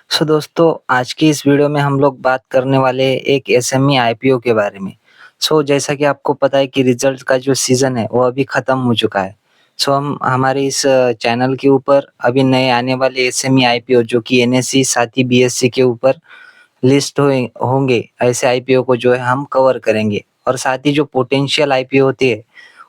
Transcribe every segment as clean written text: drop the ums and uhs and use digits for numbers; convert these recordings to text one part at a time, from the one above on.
दोस्तों, आज की इस वीडियो में हम लोग बात करने वाले हैं एक एसएमई आईपीओ के बारे में। जैसा कि आपको पता है कि रिजल्ट का जो सीज़न है वो अभी ख़त्म हो चुका है। हम हमारे इस चैनल के ऊपर अभी नए आने वाले एसएमई आईपीओ जो कि एनएसई साथ ही बीएसई के ऊपर लिस्ट होंगे, ऐसे आईपीओ को जो है हम कवर करेंगे और साथ ही जो पोटेंशियल आईपीओ होते हैं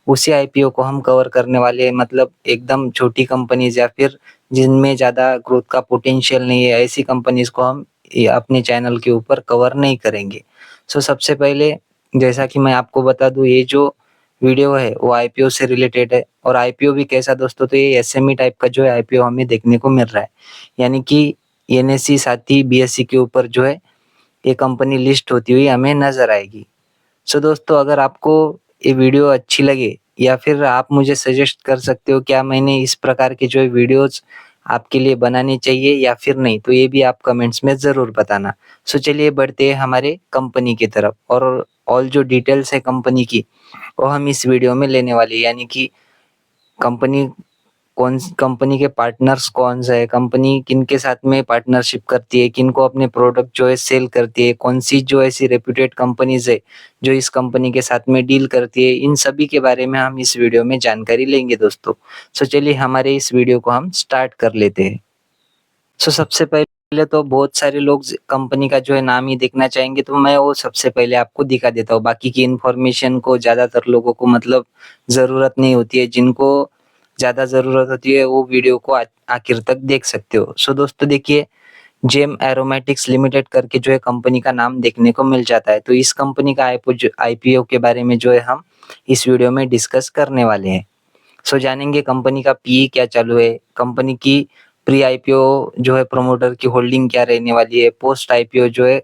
उसी आईपीओ को हम कवर करने वाले हैं। मतलब एकदम छोटी कंपनीज़ या फिर जिनमें ज़्यादा ग्रोथ का पोटेंशियल नहीं है, ऐसी कंपनीज़ को हम ये अपने चैनल के ऊपर कवर नहीं करेंगे। सबसे पहले जैसा कि मैं आपको बता दूँ, ये जो वीडियो है वो आईपीओ से रिलेटेड है और आईपीओ भी कैसा दोस्तों, तो ये एसएमई टाइप का जो है आईपीओ हमें देखने को मिल रहा है। यानी कि एनएसई साथ ही बीएसई के ऊपर जो है ये कंपनी लिस्ट होती हुई हमें नज़र आएगी। दोस्तों, अगर आपको ये वीडियो अच्छी लगे या फिर आप मुझे सजेस्ट कर सकते हो क्या मैंने इस प्रकार के जो है वीडियोज़ आपके लिए बनाने चाहिए या फिर नहीं, तो ये भी आप कमेंट्स में ज़रूर बताना। चलिए बढ़ते हैं हमारे कंपनी की तरफ और ऑल जो डिटेल्स है कंपनी की, वो हम इस वीडियो में लेने वाले हैं। यानी कि कंपनी कंपनी के पार्टनर्स कौन से है, कंपनी किनके साथ में पार्टनरशिप करती है, किनको अपने प्रोडक्ट जो है सेल करती है, कौन सी जो ऐसी रेप्यूटेड कंपनीज है जो इस कंपनी के साथ में डील करती है, इन सभी के बारे में हम इस वीडियो में जानकारी लेंगे दोस्तों। चलिए हमारे इस वीडियो को हम स्टार्ट कर लेते हैं। सबसे पहले तो बहुत सारे लोग कंपनी का जो है नाम ही देखना चाहेंगे, तो मैं वो सबसे पहले आपको दिखा देता हूँ। बाकी की इन्फॉर्मेशन को ज़्यादातर लोगों को मतलब ज़रूरत नहीं होती है, जिनको ज़्यादा ज़रूरत होती है वो वीडियो को आखिर तक देख सकते हो। दोस्तों देखिए, जेम एरोमेटिक्स लिमिटेड करके जो है कंपनी का नाम देखने को मिल जाता है। तो इस कंपनी का आईपीओ के बारे में जो है हम इस वीडियो में डिस्कस करने वाले हैं। जानेंगे कंपनी का पीई क्या चालू है, कंपनी की प्री आईपीओ जो है प्रमोटर की होल्डिंग क्या रहने वाली है, पोस्ट आईपीओ जो है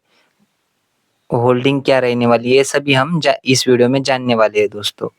होल्डिंग क्या रहने वाली है, ये सभी हम इस वीडियो में जानने वाले हैं दोस्तों।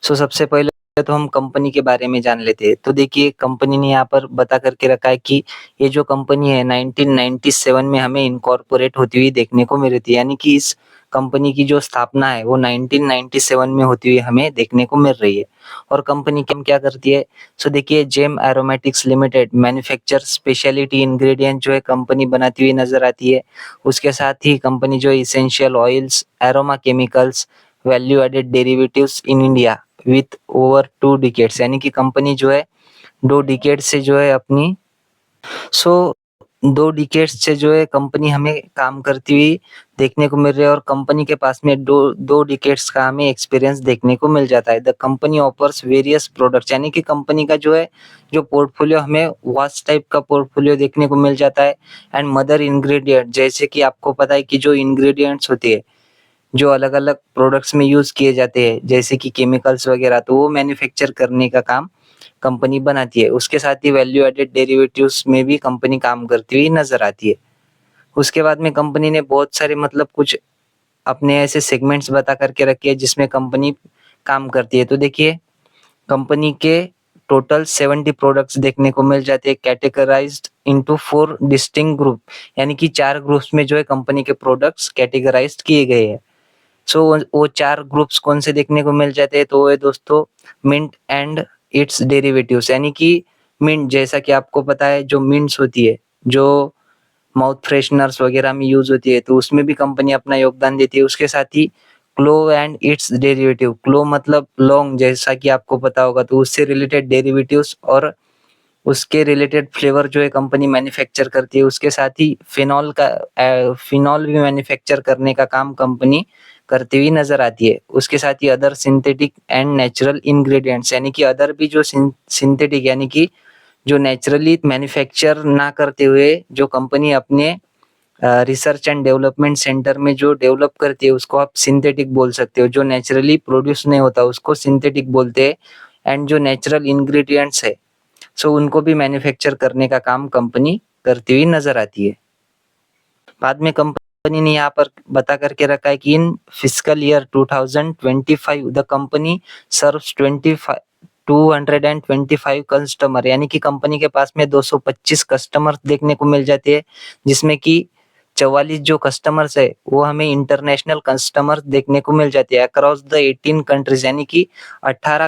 सबसे पहले तो हम कंपनी के बारे में जान लेते हैं। तो देखिए, कंपनी ने यहाँ पर बता करके रखा है कि ये जो कंपनी है 1997 में हमें इनकॉर्पोरेट होती हुई देखने को मिल रही थी। यानी कि इस कंपनी की जो स्थापना है वो 1997 में होती हुई हमें देखने को मिल रही है। और कंपनी क्या करती है, देखिए, Gem Aromatics Limited manufacture speciality ingredient जो है कंपनी बनाती हुई नजर आती है। उसके साथ ही कंपनी जो essential oils, aroma chemicals, value added derivatives in India with over 2 decades, यानी कि कंपनी जो है 2 डिकेड से जो है अपनी सो 2 डिकेड्स से जो है कंपनी हमें काम करती हुई देखने को मिल रही है और कंपनी के पास में 2 डिकेड्स का हमें एक्सपीरियंस देखने को मिल जाता है। The company offers various products, यानी कि कंपनी का जो है जो पोर्टफोलियो हमें वास्ट टाइप का पोर्टफोलियो देखने को मिल जाता है। एंड मदर इंग्रेडिएंट, जैसे कि आपको पता है कि जो इंग्रेडिएंट्स होती है जो अलग-अलग प्रोडक्ट्स में यूज़ किए जाते हैं, जैसे कि केमिकल्स वगैरह, तो वो मैन्युफैक्चर करने का काम कंपनी बनाती है। उसके साथ ही वैल्यू एडेड डेरिवेटिव्स में भी कंपनी काम करती हुई नज़र आती है। उसके बाद में कंपनी ने बहुत सारे मतलब कुछ अपने ऐसे सेगमेंट्स बता कर के रखे हैं जिसमें कंपनी काम करती है। तो देखिए, कंपनी के टोटल 70 प्रोडक्ट्स देखने को मिल जाते हैं, कैटेगराइज्ड इनटू 4 डिस्टिंक्ट ग्रुप, यानी कि 4 ग्रुप्स में जो है कंपनी के प्रोडक्ट्स कैटेगराइज्ड किए गए हैं। वो 4 ग्रुप्स कौन से देखने को मिल जाते हैं, तो वो है दोस्तों मिंट एंड इट्स डेरिवेटिव्स, यानी कि मिंट, जैसा कि आपको पता है जो मिंट्स होती है, जो माउथ फ्रेशनर्स वगैरह में यूज़ होती है, तो उसमें भी कंपनी अपना योगदान देती है। उसके साथ ही clove and its derivative, clove मतलब लौंग, जैसा कि आपको पता होगा, तो उससे रिलेटेड डेरिवेटिव्स और उसके रिलेटेड फ्लेवर जो है कंपनी मैन्युफैक्चर करती है। उसके साथ ही फिनॉल भी मैन्युफैक्चर करने का काम कंपनी करती हुई नज़र आती है। उसके साथ ही other synthetic and natural ingredients, यानी कि अदर भी जो सिंथेटिक, यानी कि जो नेचुरली मैन्युफैक्चर ना करते हुए जो कंपनी अपने रिसर्च एंड डेवलपमेंट सेंटर में जो डेवलप करती है उसको आप सिंथेटिक बोल सकते हो। जो नेचुरली प्रोड्यूस नहीं होता उसको सिंथेटिक बोलते हैं। एंड जो नेचुरल इंग्रेडिएंट्स है, उनको भी मैन्युफैक्चर करने का काम कंपनी करती हुई नज़र आती है। बाद में कंपनी ने यहाँ पर बता करके रखा है कि in fiscal year 2025 the company serves 225 customer, यानी कि कंपनी के पास में 225 कस्टमर देखने को मिल जाते हैं, जिसमें कि 44 जो कस्टमर्स है वो हमें इंटरनेशनल कस्टमर देखने को मिल जाते हैं अक्रॉस द 18 कंट्रीज, यानी कि 18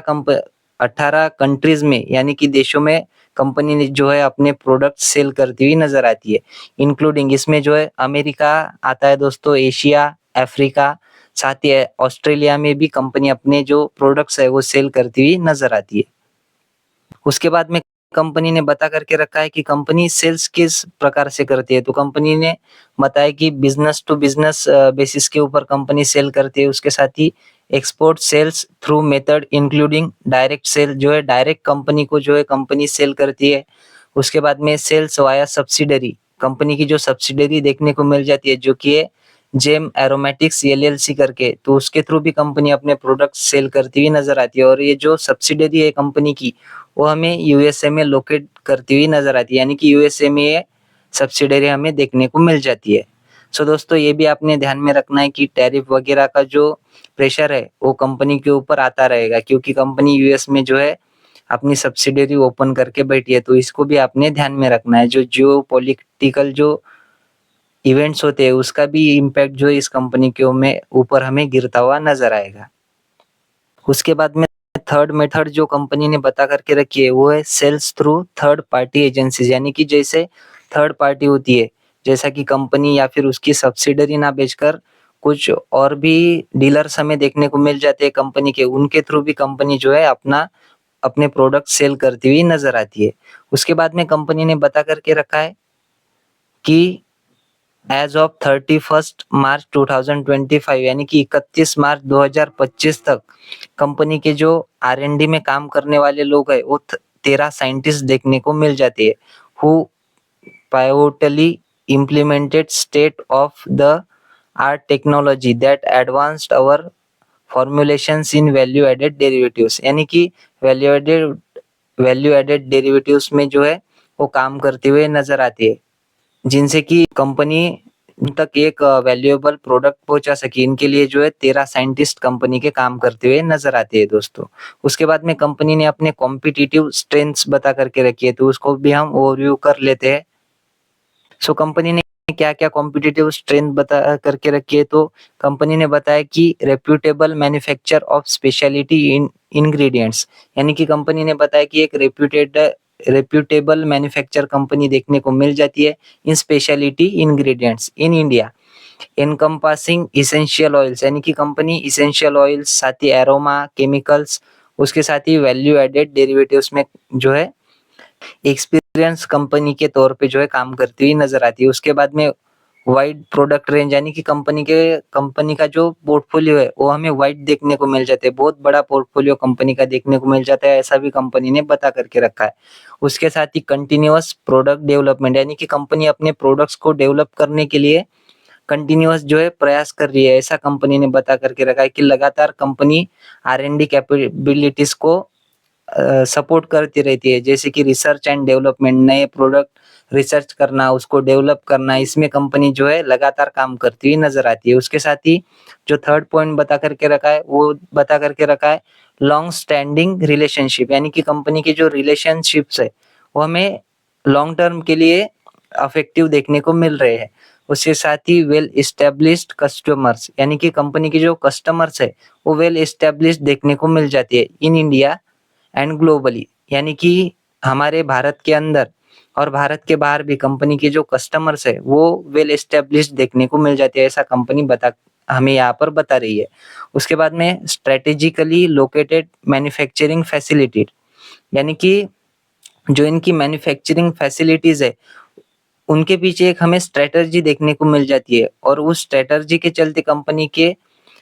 18 कंट्रीज में यानी कि देशों में कंपनी ने जो है अपने प्रोडक्ट सेल करती हुई नजर आती है। इंक्लूडिंग इसमें जो है अमेरिका आता है दोस्तों, एशिया, अफ्रीका, साथ ही ऑस्ट्रेलिया में भी कंपनी अपने जो प्रोडक्ट्स है वो सेल करती हुई नजर आती है। उसके बाद में कंपनी ने बता करके रखा है कि कंपनी सेल्स किस प्रकार से करती है। तो कंपनी ने बताया कि बिजनेस टू बिजनेस बेसिस के ऊपर कंपनी सेल करती है। उसके साथ ही export sales through method including direct sale, जो है डायरेक्ट कंपनी को जो है कंपनी सेल करती है। उसके बाद में सेल्स वाया सब्सिडरी, कंपनी की जो सब्सिडरी देखने को मिल जाती है जो कि है जेम एरोमेटिक्स एलएलसी करके, तो उसके थ्रू भी कंपनी अपने प्रोडक्ट सेल करती हुई नजर आती है। और ये जो सब्सिडरी है कंपनी की वो हमें यूएसए में लोकेट करती हुई नजर आती है, यानी कि यूएसए में ये सब्सिडरी हमें देखने को मिल जाती है। सो दोस्तों ये भी आपने ध्यान में रखना है कि टैरिफ वगैरह का जो प्रेशर है वो कंपनी के ऊपर आता रहेगा, क्योंकि कंपनी यूएस में जो है अपनी सब्सिडरी ओपन करके बैठी है। तो इसको भी आपने ध्यान में रखना है। जो जियो पॉलिटिकल जो इवेंट्स होते हैं उसका भी इम्पैक्ट जो है इस कंपनी के में ऊपर हमें गिरता हुआ नजर आएगा। उसके बाद में थर्ड मेथड जो कंपनी ने बता करके रखी है वो है sales through third party agencies, यानी कि जैसे थर्ड पार्टी होती है, जैसा कि कंपनी या फिर उसकी सब्सिडरी ना बेचकर कुछ और भी डीलर्स हमें देखने को मिल जाते हैं कंपनी के, उनके थ्रू भी कंपनी जो है अपना अपने प्रोडक्ट सेल करती हुई नजर आती है। उसके बाद में कंपनी ने बता करके रखा है कि एज ऑफ 31 मार्च 2025 यानी कि 31 मार्च 2025 तक कंपनी के जो R&D में काम करने वाले लोग हैं वो 13 साइंटिस्ट देखने को मिल जाते हैं, who pivotally implemented state of the art technology that advanced our formulations in value added derivatives, यानी कि वैल्यू एडेड डेरिवेटिव्स में जो है वो काम करते हुए नजर आती है, जिनसे कि कंपनी तक एक वैल्यूएबल प्रोडक्ट पहुंचा सके। इनके लिए जो है 13 साइंटिस्ट कंपनी के काम करते हुए नजर आते हैं दोस्तों। उसके बाद में कंपनी ने अपने कॉम्पिटिटिव स्ट्रेंथ्स बता करके रखी है, तो उसको भी हम ओवरव्यू कर लेते हैं। सो कंपनी ने क्या क्या कॉम्पिटिटिव स्ट्रेंथ बता करके रखी है। तो कंपनी ने बताया कि reputable manufacture of speciality in ingredients, यानी कि कंपनी ने बताया कि एक रेप्यूटेबल मैन्युफैक्चर कंपनी देखने को मिल जाती है in speciality ingredients in India, encompassing essential oils, यानी कि कंपनी इसेंशियल ऑयल्स, साथ ही एरोमा केमिकल्स, उसके साथ ही वैल्यू एडेड डेरिवेटिव्स में जो है एक्सपीरियंस कंपनी के तौर पे जो है काम करती हुई नजर आती है। उसके बाद में वाइड प्रोडक्ट रेंज, यानी कि कंपनी का जो पोर्टफोलियो है वो हमें वाइड देखने को मिल जाता है, बहुत बड़ा पोर्टफोलियो कंपनी का देखने को मिल जाता है, ऐसा भी कंपनी ने बता करके रखा है। उसके साथ ही कंटिन्यूअस प्रोडक्ट डेवलपमेंट, यानी कि कंपनी अपने प्रोडक्ट्स को डेवलप करने के लिए कंटिन्यूअस जो है प्रयास कर रही है, ऐसा कंपनी ने बता करके रखा है कि लगातार कंपनी R&D कैपेबिलिटीज को सपोर्ट करती रहती है, जैसे कि रिसर्च एंड डेवलपमेंट, नए प्रोडक्ट रिसर्च करना, उसको डेवलप करना, इसमें कंपनी जो है लगातार काम करती हुई नजर आती है। उसके साथ ही जो थर्ड पॉइंट बता करके रखा है वो बता करके रखा है लॉन्ग स्टैंडिंग रिलेशनशिप, यानी कि कंपनी के जो रिलेशनशिप्स है वो हमें लॉन्ग टर्म के लिए अफेक्टिव देखने को मिल रहे हैं। उसके साथ ही वेल एस्टेब्लिश्ड कस्टमर्स, यानी कि कंपनी के जो कस्टमर्स है वो वेल एस्टेब्लिश्ड देखने को मिल जाती है इन इंडिया एंड ग्लोबली, यानी कि हमारे भारत के अंदर और भारत के बाहर भी कंपनी के जो कस्टमर्स है वो वेल एस्टेब्लिश्ड देखने को मिल जाती है, ऐसा कंपनी बता हमें यहाँ पर बता रही है। उसके बाद में स्ट्रेटेजिकली लोकेटेड मैन्युफैक्चरिंग फैसिलिटी, यानी कि जो इनकी मैन्युफैक्चरिंग फैसिलिटीज है उनके पीछे एक हमें स्ट्रेटजी देखने को मिल जाती है, और उस स्ट्रेटजी के चलते कंपनी के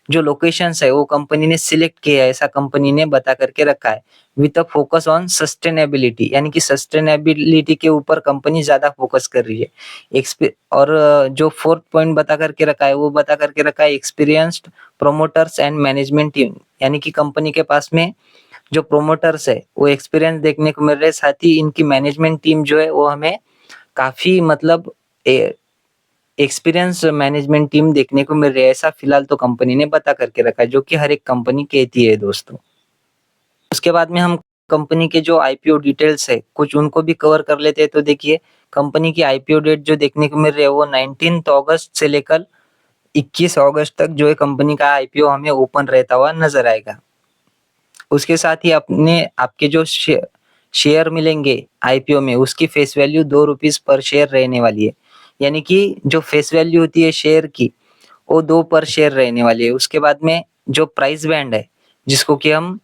जो लोकेशंस है वो कंपनी ने सिलेक्ट किया है, ऐसा कंपनी ने बता करके रखा है। With a focus on sustainability, यानी कि सस्टेनेबिलिटी के ऊपर कंपनी ज्यादा फोकस कर रही है। और जो फोर्थ पॉइंट बता करके रखा है वो बता करके रखा है experienced promoters and management team, यानी कि कंपनी के पास में जो प्रोमोटर्स है वो एक्सपीरियंस देखने को मिल रहे हैं, साथ ही इनकी मैनेजमेंट टीम जो है वो हमें काफी मतलब एक्सपीरियंस मैनेजमेंट टीम देखने को मिल रही है, ऐसा फिलहाल तो कंपनी ने बता करके रखा है, जो कि हर एक कंपनी कहती है दोस्तों। उसके बाद में हम कंपनी के जो आईपीओ डिटेल्स है कुछ उनको भी कवर कर लेते हैं। तो देखिए कंपनी की आईपीओ डेट जो देखने को मिल रही है वो 19 अगस्त से लेकर 21 अगस्त तक जो है कंपनी का आईपीओ हमें ओपन रहता हुआ नजर आएगा। उसके साथ ही अपने आपके जो शेयर मिलेंगे आईपीओ में, उसकी फेस वैल्यू 2 रुपीस पर शेयर रहने वाली है। यानी कि जो फेस वैल्यू होती है शेयर की, वो 2 पर शेयर रहने वाली है। उसके बाद में जो प्राइस बैंड है, जिसको कि हम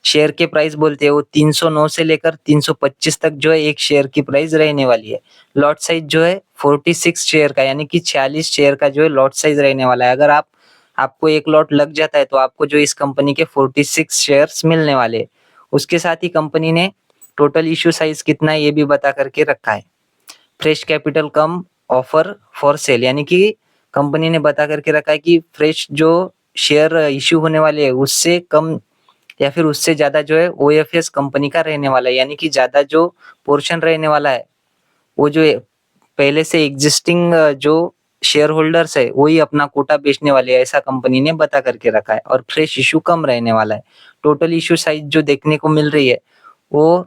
शेयर के प्राइस बोलते हैं, वो 309 से लेकर 325 तक जो है एक शेयर की प्राइस रहने वाली है। लॉट साइज जो है 46 शेयर का, यानी कि 46 शेयर का जो है लॉट साइज रहने वाला है। अगर आपको एक लॉट लग जाता है तो आपको जो इस कंपनी के 46 शेयर्स मिलने वाले हैं। उसके साथ ही कंपनी ने टोटल इश्यू साइज कितना है ये भी बता करके रखा है। Fresh capital come offer for sale, यानी कि कंपनी ने बता करके रखा है कि फ्रेश जो शेयर इश्यू होने वाले हैं उससे कम या फिर उससे ज्यादा जो है ओएफएस कंपनी का रहने वाला है। यानी कि ज्यादा जो पोर्शन रहने वाला है, वो जो पहले से एग्जिस्टिंग जो शेयर होल्डर्स है वही अपना कोटा बेचने वाले हैं, ऐसा कंपनी ने बता करके रखा है। और फ्रेश इशू कम रहने वाला है। टोटल इशू साइज जो देखने को मिल रही है वो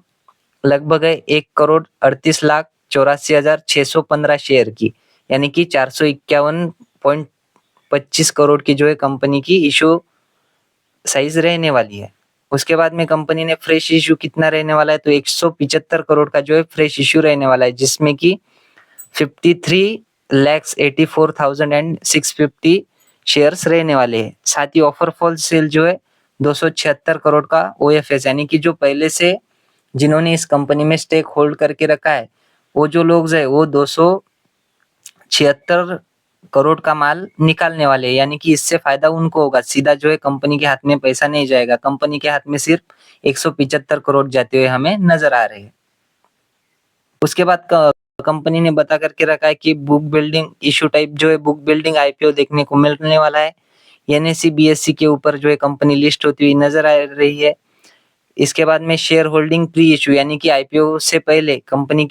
लगभग है 1,38,84,615 शेयर की, यानी कि 451.25 करोड़ की जो है कंपनी की इशू साइज रहने वाली है। उसके बाद में कंपनी ने फ्रेश इशू कितना रहने वाला है, तो 175 करोड़ का जो है फ्रेश इशू रहने वाला है, जिसमें कि 53,84,650 शेयर्स रहने वाले हैं। साथ ही ऑफर फॉर सेल जो है 276 करोड़ का ओएफएस, यानी कि जो पहले से जिन्होंने इस कंपनी में स्टेक होल्ड करके रखा है, वो जो लोग है वो 276 करोड़ का माल निकालने वाले हैं। यानी कि इससे फायदा उनको होगा, सीधा जो है कंपनी के हाथ में पैसा नहीं जाएगा। कंपनी के हाथ में सिर्फ 175 करोड़ जाते हुए हमें नजर आ रहे हैं। उसके बाद कंपनी ने बता करके रखा है कि बुक बिल्डिंग इशू टाइप जो है बुक बिल्डिंग आईपीओ देखने को मिलने वाला है। एनएससी बीएससी के ऊपर जो है कंपनी लिस्ट होती हुई नजर आ रही है। इसके बाद में शेयर होल्डिंग प्री इशू, यानी कि आईपीओ से पहले कंपनी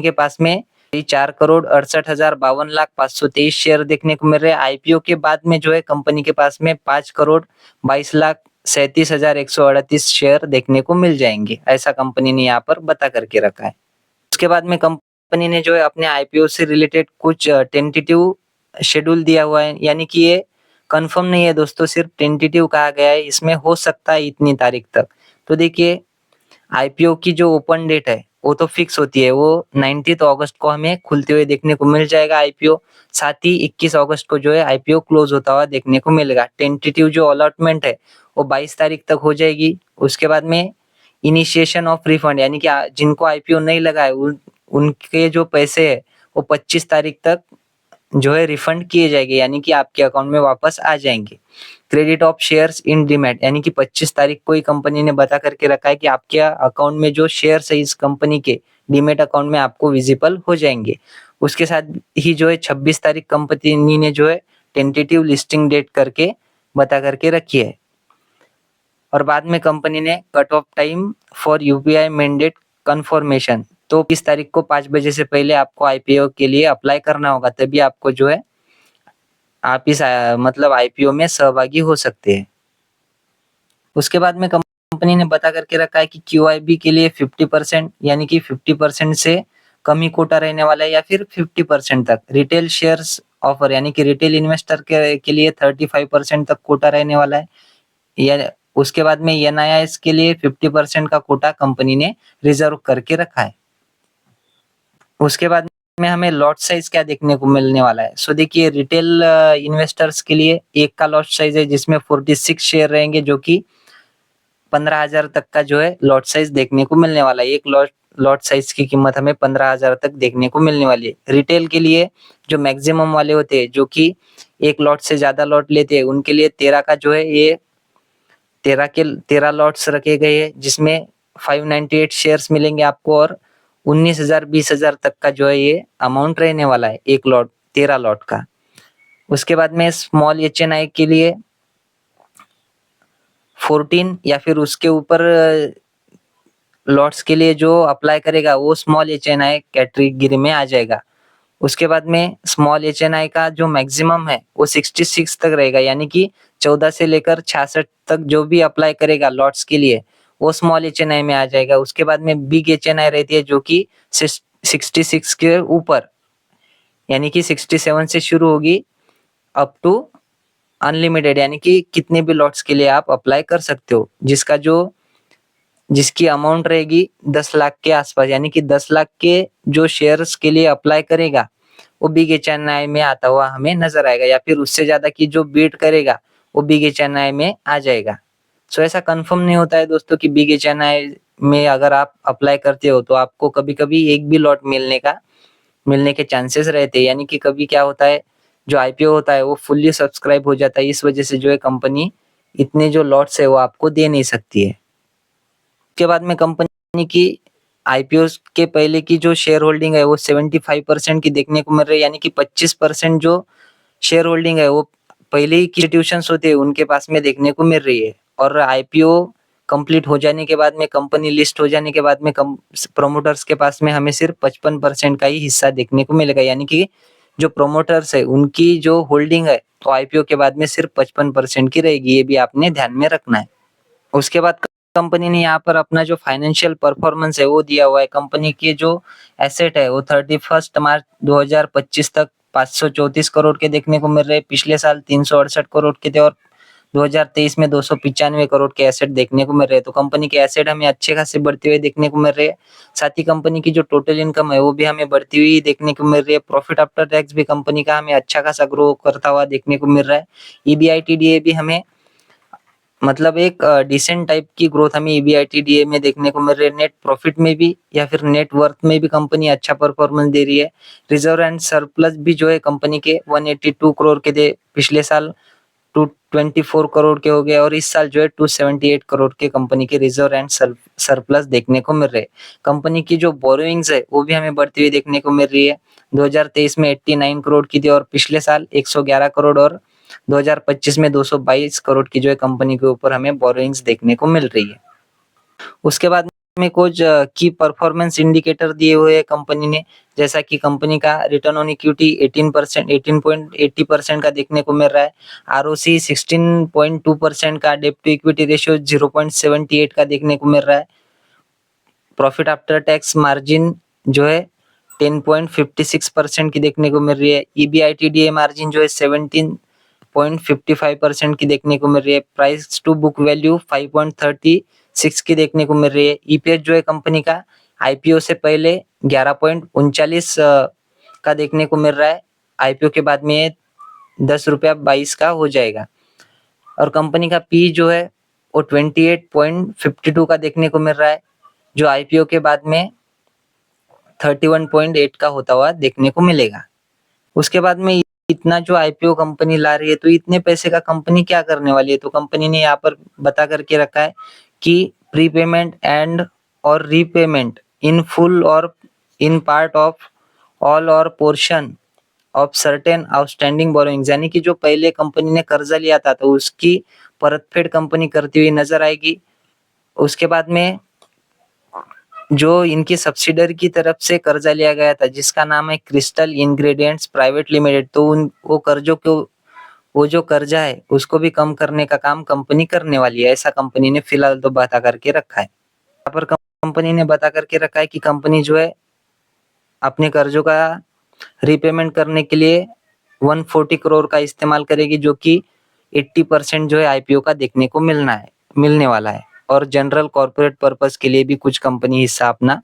के पास में 4,68,52,523 शेयर देखने को मिल रहे हैं। आईपीओ के बाद में जो है कंपनी के पास में 5,22,37,138 शेयर देखने को मिल जाएंगे, ऐसा कंपनी ने यहाँ पर बता करके रखा है। उसके बाद में कंपनी ने जो है अपने आईपीओ से रिलेटेड कुछ टेंटेटिव शेड्यूल दिया हुआ है, यानी कि ये कंफर्म नहीं है दोस्तों, सिर्फ टेंटेटिव कहा गया है, इसमें हो सकता है इतनी तारीख तक। तो देखिए आईपीओ की जो ओपन डेट है वो तो फिक्स होती है, वो 19 अगस्त को हमें खुलते हुए देखने को मिल जाएगा आईपीओ। साथ ही 21 अगस्त को जो है आईपीओ क्लोज होता हुआ देखने को मिलेगा। टेंटेटिव जो अलॉटमेंट है वो 22 तारीख तक हो जाएगी। उसके बाद में इनिशिएशन ऑफ रिफंड, यानी कि जिनको आईपीओ नहीं लगा है उनके जो पैसे है वो 25 तारीख तक जो है रिफंड किए जाएंगे, यानी कि आपके अकाउंट में वापस आ जाएंगे। Credit of shares in demat, यानी कि 25 तारीख को ही कंपनी ने बता करके रखा है कि आपके अकाउंट में जो शेयर्स है इस कंपनी के डीमैट अकाउंट में आपको विजिबल हो जाएंगे। उसके साथ ही जो है 26 तारीख कंपनी ने जो है टेंटेटिव लिस्टिंग डेट करके बता करके रखी है। और बाद में कंपनी ने cut off time for UPI mandate confirmation, तो 20 तारीख को 5 बजे से पहले आपको आईपीओ के लिए अप्लाई करना होगा, तभी आपको जो है आप इस मतलब आईपीओ में सहभागी हो सकते हैं। उसके बाद में कंपनी ने बता करके रखा है कि क्यूआईबी के लिए 50%, यानी कि 50% से कम ही कोटा रहने वाला है, या फिर 50% तक। रिटेल शेयर्स ऑफर, यानी कि रिटेल इन्वेस्टर के लिए 35% तक कोटा रहने वाला है। या उसके बाद में एनआईआईएस के लिए 50% का कोटा कंपनी ने रिजर्व करके रखा है। उसके बाद में हमें लॉट साइज क्या देखने को मिलने वाला है। सो देखिए रिटेल इन्वेस्टर्स के लिए एक का लॉट साइज है जिसमें 46 शेयर रहेंगे, जो कि 15,000 तक का जो है लॉट साइज देखने को मिलने वाला है। एक लॉट साइज की कीमत हमें 15,000 तक देखने को मिलने वाली है। रिटेल के लिए जो मैक्सिमम वाले होते हैं, जो कि एक लॉट से ज्यादा लॉट लेते हैं, उनके लिए 13 का जो है ये 13 लॉट्स रखे गए हैं, जिसमें 598 शेयर्स मिलेंगे आपको, और 19,000 20,000 तक का जो है ये अमाउंट रहने वाला है एक लॉट 13 लॉट का। उसके बाद में स्मॉल एचएनआई के लिए 14 या फिर उसके ऊपर लॉट्स के लिए जो अप्लाई करेगा वो स्मॉल एचएनआई कैटेगरी में आ जाएगा। उसके बाद में स्मॉल एचएनआई का जो मैक्सिमम है वो 66 तक रहेगा, यानी कि 14 से लेकर 66 तक जो भी अप्लाई करेगा लॉट्स के लिए वो स्मॉल एचएनआई में आ जाएगा। उसके बाद में बिग एचएनआई रहती है जो कि 66 के ऊपर, यानी कि 67 से शुरू होगी अप टू अनलिमिटेड यानी कि कितने भी लॉट्स के लिए आप अप्लाई कर सकते हो, जिसकी अमाउंट रहेगी 10 लाख के आसपास, यानी कि 10 लाख के जो शेयर्स के लिए अप्लाई करेगा वो बिग एचएनआई में आता हुआ हमें नजर आएगा, या फिर उससे ज्यादा की जो बीट करेगा वो बिग एचएनआई में आ जाएगा। सो ऐसा कंफर्म नहीं होता है दोस्तों कि बिग एचएनआई में अगर आप अप्लाई करते हो तो आपको कभी कभी एक भी लॉट मिलने के चांसेस रहते हैं, यानी कि कभी क्या होता है, जो आईपीओ होता है वो फुल्ली सब्सक्राइब हो जाता है, इस वजह से जो है कंपनी इतने जो लॉट्स है वो आपको दे नहीं सकती है। उसके बाद में कंपनी की आईपीओ के पहले की जो शेयर होल्डिंग है वो 75% की देखने को मिल रही है, यानी कि 25% जो शेयर होल्डिंग है वो पहले ही इंस्टीट्यूशंस होते हैं उनके पास में देखने को मिल रही है। और आईपीओ कंप्लीट हो जाने के बाद में, कंपनी लिस्ट हो जाने के बाद में प्रोमोटर्स के पास में हमें सिर्फ 55% का ही हिस्सा देखने को मिलेगा, यानी कि जो प्रोमोटर्स है उनकी जो होल्डिंग है तो आईपीओ के बाद में सिर्फ 55% की रहेगी, ये भी आपने ध्यान में रखना है। उसके बाद कंपनी ने यहाँ पर अपना जो फाइनेंशियल परफॉर्मेंस है वो दिया हुआ है। कंपनी की जो एसेट है वो 31 मार्च 2025 तक 534 करोड़ के देखने को मिल रहे, पिछले साल 368 करोड़ के थे, और 2023 में 295 करोड़ के एसेट देखने को मिल रहे हैं। तो कंपनी के एसेट हमें अच्छे खासे बढ़ते हुए देखने को मिल रहे हैं। साथ ही कंपनी की जो टोटल इनकम है वो भी हमें बढ़ती हुई देखने को मिल रही है। प्रॉफिट आफ्टर टैक्स भी कंपनी का हमें अच्छा खासा ग्रो करता हुआ देखने को मिल रहा है। ईबीआईटीडीए भी हमें मतलब एक डिसेंट टाइप की ग्रोथ हमें ईबीआईटीडीए में देखने को मिल रही है। नेट प्रॉफिट में भी या फिर नेट वर्थ में भी कंपनी अच्छा परफॉर्मेंस दे रही है। रिजर्व एंड सरप्लस भी जो है कंपनी के 182 करोड़ के थे, पिछले साल 224 करोड़ के हो गए, और इस साल जो है 278 करोड़ के कंपनी के रिजर्व एंड सरप्लस देखने को मिल रहे हैं। कंपनी की जो बोरोइंग्स है वो भी हमें बढ़ती हुई देखने को मिल रही है। 2023 में 89 करोड़ की थी, और पिछले साल 111 करोड़, और 2025 में 222 करोड़ की जो है कंपनी के ऊपर हमें बोरोइंग्स देखने को मिल रही है। उसके बाद में कुछ की परफॉर्मेंस इंडिकेटर दिए हुए है कंपनी ने, जैसा कि कंपनी का रिटर्न ऑन इक्विटी 18.80% का देखने को मिल रहा है। आरओसी 16.2% का, डेब्ट टू इक्विटी रेशियो 0.78 का देखने को मिल रहा है। प्रॉफिट आफ्टर टैक्स मार्जिन जो है 10.56% की देखने को मिल रही है। ईबीआईटीडीए मार्जिन जो है 17.55% की देखने को मिल रही है। प्राइस टू बुक वैल्यू 5.36 की देखने को मिल रही है। ईपीएस जो है कंपनी का आईपीओ से पहले 11.39 का देखने को मिल रहा है, आईपीओ के बाद में 10 रुपया 22 का हो जाएगा। और कंपनी का पी जो है वो 28.52 का देखने को मिल रहा है, जो आईपीओ के बाद में 31.8 का होता हुआ देखने को मिलेगा। उसके बाद में इतना जो आईपीओ कंपनी ला रही है तो इतने पैसे का कंपनी क्या करने वाली है, तो कंपनी ने यहाँ पर बता करके रखा है कि प्रीपेमेंट एंड और रीपेमेंट इन फुल और इन पार्ट ऑफ ऑल और portion of certain outstanding borrowings, यानी कि जो पहले कंपनी ने कर्जा लिया था तो उसकी परतफेड़ कंपनी करती हुई नजर आएगी। उसके बाद में जो इनकी सब्सिडरी की तरफ से कर्जा लिया गया था जिसका नाम है क्रिस्टल इंग्रेडिएंट्स प्राइवेट लिमिटेड, तो वो कर्जों को, वो जो कर्जा है उसको भी कम करने का काम कंपनी करने वाली है, ऐसा कंपनी ने फिलहाल तो बता करके रखा है। यहाँ पर कंपनी ने बता करके रखा है कि कंपनी जो है अपने कर्जों का रीपेमेंट करने के लिए 140 करोड़ का इस्तेमाल करेगी, जो कि 80% जो है आईपीओ का देखने को मिलने वाला है। और जनरल कॉर्पोरेट पर्पस के लिए भी कुछ कंपनी हिस्सा अपना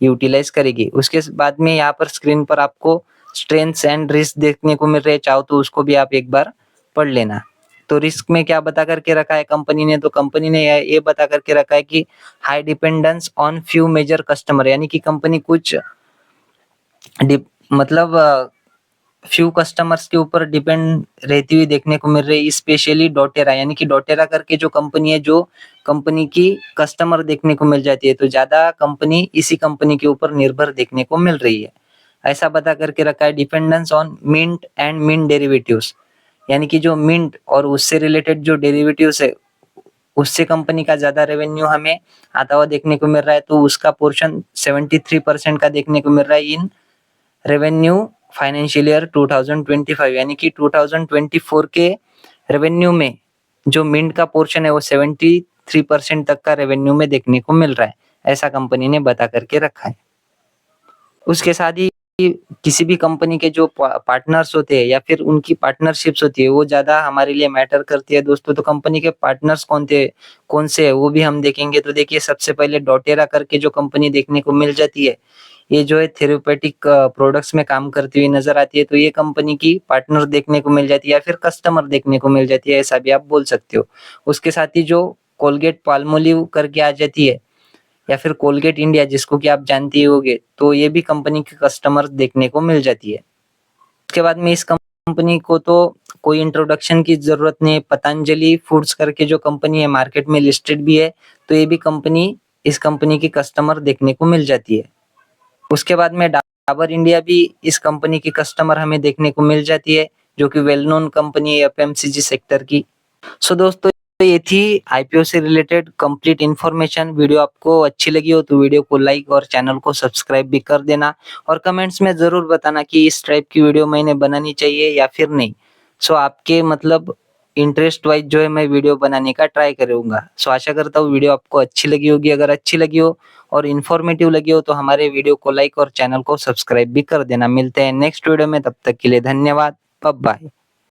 यूटिलाइज करेगी। उसके बाद में यहाँ पर स्क्रीन पर आपको स्ट्रेंथ्स एंड रिस्क देखने को मिल रहे हैं, चाहो तो उसको भी आप एक बार पढ़ लेना। तो रिस्क में क्या बता करके रखा है कंपनी ने, तो कंपनी ने ये बता करके रखा है कि high dependence on few major customer, यानी कि कंपनी कुछ मतलब फ्यू कस्टमर्स के ऊपर डिपेंड रहती हुई देखने को मिल रही है, स्पेशली डोटेरा, यानी कि डोटेरा करके जो कंपनी है, जो कंपनी की कस्टमर देखने को मिल जाती है, तो ज्यादा कंपनी इसी कंपनी के ऊपर निर्भर देखने को मिल रही है, ऐसा बता करके रखा है। Dependence on mint and mint derivatives, यानी कि जो मिंट और उससे रिलेटेड जो डेरिवेटिव्स है उससे कंपनी का ज्यादा रेवेन्यू हमें आता हुआ देखने को मिल रहा है, तो उसका पोर्शन 73% का देखने को मिल रहा है इन रेवेन्यू फाइनेंशियल ईयर 2025, यानी कि 2024 के रेवेन्यू में जो मिंट का पोर्शन है वो 73% तक का रेवेन्यू में देखने को मिल रहा है, ऐसा कंपनी ने बता करके रखा है। उसके साथ ही किसी भी कंपनी के जो पार्टनर्स होते हैं या फिर उनकी पार्टनरशिप्स होती है वो ज़्यादा हमारे लिए मैटर करती है दोस्तों। तो कंपनी के पार्टनर्स कौन से हैं वो भी हम देखेंगे। तो देखिए सबसे पहले डोटेरा करके जो कंपनी देखने को मिल जाती है, ये जो है थेरेप्यूटिक प्रोडक्ट्स में काम करती हुई नज़र आती है। तो ये कंपनी की पार्टनर देखने को मिल जाती है या फिर कस्टमर देखने को मिल जाती है, ऐसा भी आप बोल सकते हो। उसके साथ ही जो कोलगेट पाल्मोलिव करके आ जाती है या फिर कोलगेट इंडिया जिसको कि आप जानते ही होंगे, तो ये भी कंपनी के कस्टमर देखने को मिल जाती है। उसके बाद में इस कंपनी को तो कोई इंट्रोडक्शन की ज़रूरत नहीं है। पतंजलि फूड्स करके जो कंपनी है मार्केट में लिस्टेड भी है, तो ये भी कंपनी इस कंपनी की कस्टमर देखने को मिल जाती है। उसके बाद में डाबर इंडिया भी इस कंपनी की कस्टमर हमें देखने को मिल जाती है, जो कि वेल नोन कंपनी है एफएमसीजी सेक्टर की। सो दोस्तों ये थी आईपीओ से रिलेटेड कंप्लीट इन्फॉर्मेशन। वीडियो आपको अच्छी लगी हो तो वीडियो को लाइक और चैनल को सब्सक्राइब भी कर देना और कमेंट्स में ज़रूर बताना कि इस टाइप की वीडियो मैंने बनानी चाहिए या फिर नहीं। सो आपके मतलब इंटरेस्ट वाइज जो है मैं वीडियो बनाने का ट्राई करूँगा। सो आशा करता हूँ वीडियो आपको अच्छी लगी होगी। अगर अच्छी लगी हो और इन्फॉर्मेटिव लगी हो तो हमारे वीडियो को लाइक और चैनल को सब्सक्राइब भी कर देना। मिलते हैं नेक्स्ट वीडियो में, तब तक के लिए धन्यवाद। Bye bye.